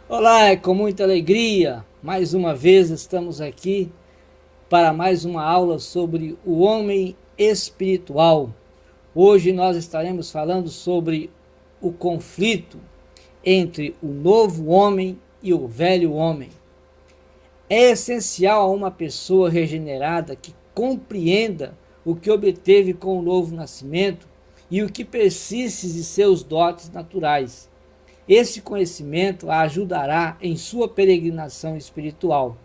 Olá, é com muita alegria. Mais uma vez estamos aqui para mais uma aula sobre o homem espiritual. Hoje nós estaremos falando sobre o conflito entre o novo homem e o velho homem. É essencial a uma pessoa regenerada que compreenda o que obteve com o novo nascimento e o que persiste de seus dotes naturais. Esse conhecimento a ajudará em sua peregrinação espiritual.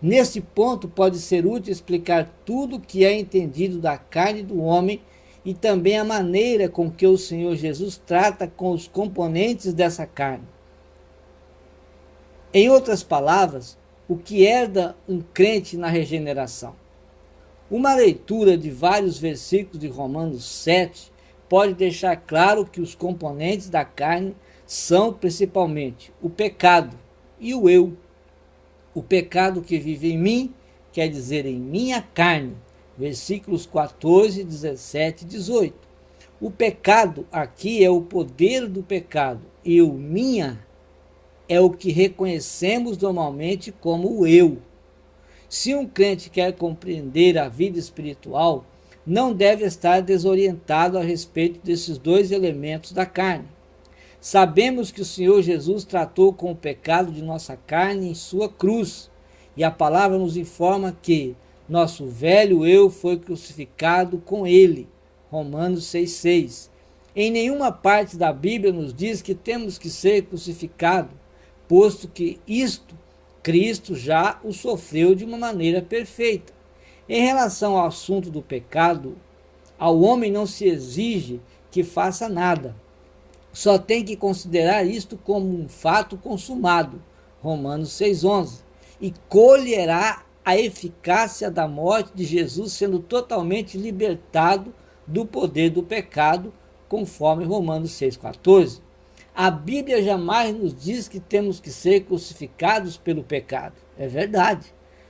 Neste ponto, pode ser útil explicar tudo o que é entendido da carne do homem e também a maneira com que o Senhor Jesus trata com os componentes dessa carne. Em outras palavras, o que herda um crente na regeneração. Uma leitura de vários versículos de Romanos 7 pode deixar claro que os componentes da carne são principalmente o pecado e o eu. O pecado que vive em mim, quer dizer, em minha carne. Versículos 14, 17 e 18. O pecado aqui é o poder do pecado e o minha é o que reconhecemos normalmente como o eu. Se um crente quer compreender a vida espiritual, não deve estar desorientado a respeito desses dois elementos da carne. Sabemos que o Senhor Jesus tratou com o pecado de nossa carne em sua cruz, e a palavra nos informa que nosso velho eu foi crucificado com ele. Romanos 6,6. Em nenhuma parte da Bíblia nos diz que temos que ser crucificados, posto que isto Cristo já o sofreu de uma maneira perfeita. Em relação ao assunto do pecado, ao homem não se exige que faça nada. Só tem que considerar isto como um fato consumado, Romanos 6,11, e colherá a eficácia da morte de Jesus sendo totalmente libertado do poder do pecado, conforme Romanos 6,14. A Bíblia jamais nos diz que temos que ser crucificados pelo pecado. É verdade.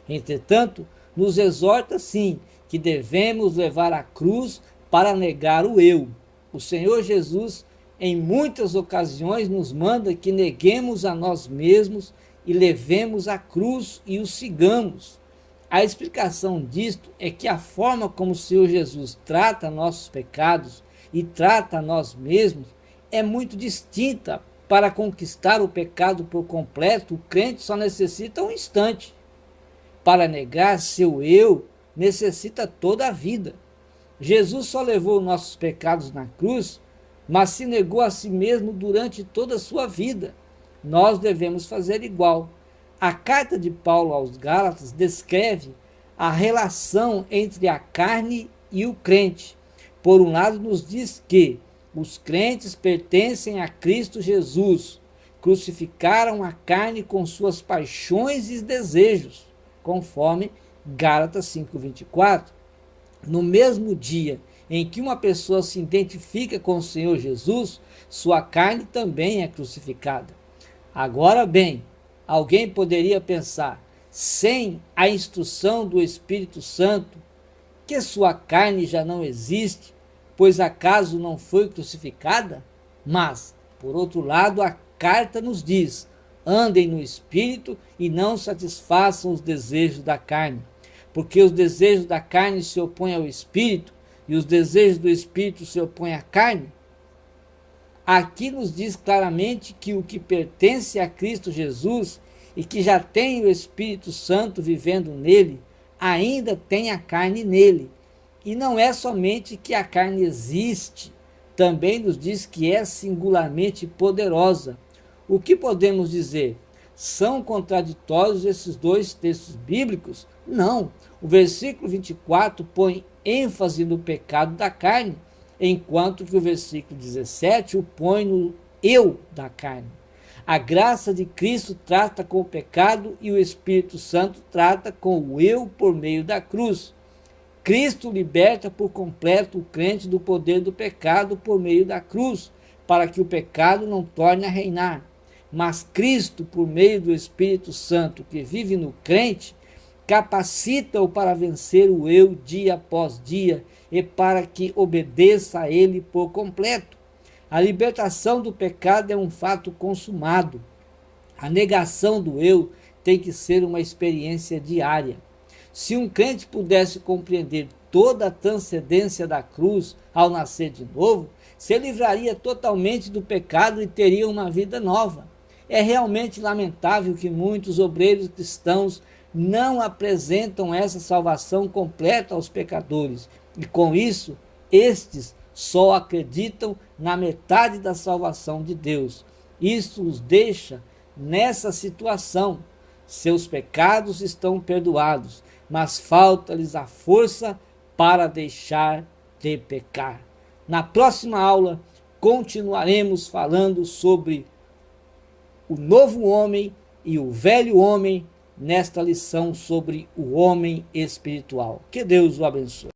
Entretanto, nos exorta sim que devemos levar a cruz para negar o eu. O Senhor Jesus, em muitas ocasiões, nos manda que neguemos a nós mesmos e levemos a cruz e o sigamos. A explicação disto é que a forma como o Senhor Jesus trata nossos pecados e trata a nós mesmos é muito distinta. Para conquistar o pecado por completo, o crente só necessita um instante. Para negar seu eu, necessita toda a vida. Jesus só levou nossos pecados na cruz, mas se negou a si mesmo durante toda a sua vida. Nós devemos fazer igual. A carta de Paulo aos Gálatas descreve a relação entre a carne e o crente. Por um lado, nos diz que os crentes pertencem a Cristo Jesus, crucificaram a carne com suas paixões e desejos, conforme Gálatas 5:24. No mesmo dia em que uma pessoa se identifica com o Senhor Jesus, sua carne também é crucificada. Agora bem, alguém poderia pensar, sem a instrução do Espírito Santo, que sua carne já não existe, pois acaso não foi crucificada? Mas, por outro lado, a carta nos diz: andem no Espírito e não satisfaçam os desejos da carne, porque os desejos da carne se opõem ao Espírito e os desejos do Espírito se opõem à carne. Aqui nos diz claramente que o que pertence a Cristo Jesus e que já tem o Espírito Santo vivendo nele, ainda tem a carne nele. E não é somente que a carne existe, também nos diz que é singularmente poderosa. O que podemos dizer? São contraditórios esses dois textos bíblicos? Não. O versículo 24 põe ênfase no pecado da carne, enquanto que o versículo 17 o põe no eu da carne. A graça de Cristo trata com o pecado e o Espírito Santo trata com o eu por meio da cruz. Cristo liberta por completo o crente do poder do pecado por meio da cruz, para que o pecado não torne a reinar. Mas Cristo, por meio do Espírito Santo que vive no crente, capacita-o para vencer o eu dia após dia e para que obedeça a ele por completo. A libertação do pecado é um fato consumado. A negação do eu tem que ser uma experiência diária. Se um crente pudesse compreender toda a transcendência da cruz ao nascer de novo, se livraria totalmente do pecado e teria uma vida nova. É realmente lamentável que muitos obreiros cristãos não apresentam essa salvação completa aos pecadores, e com isso, estes só acreditam na metade da salvação de Deus. Isso os deixa nessa situação. Seus pecados estão perdoados, mas falta-lhes a força para deixar de pecar. Na próxima aula, continuaremos falando sobre o novo homem e o velho homem nesta lição sobre o homem espiritual. Que Deus o abençoe.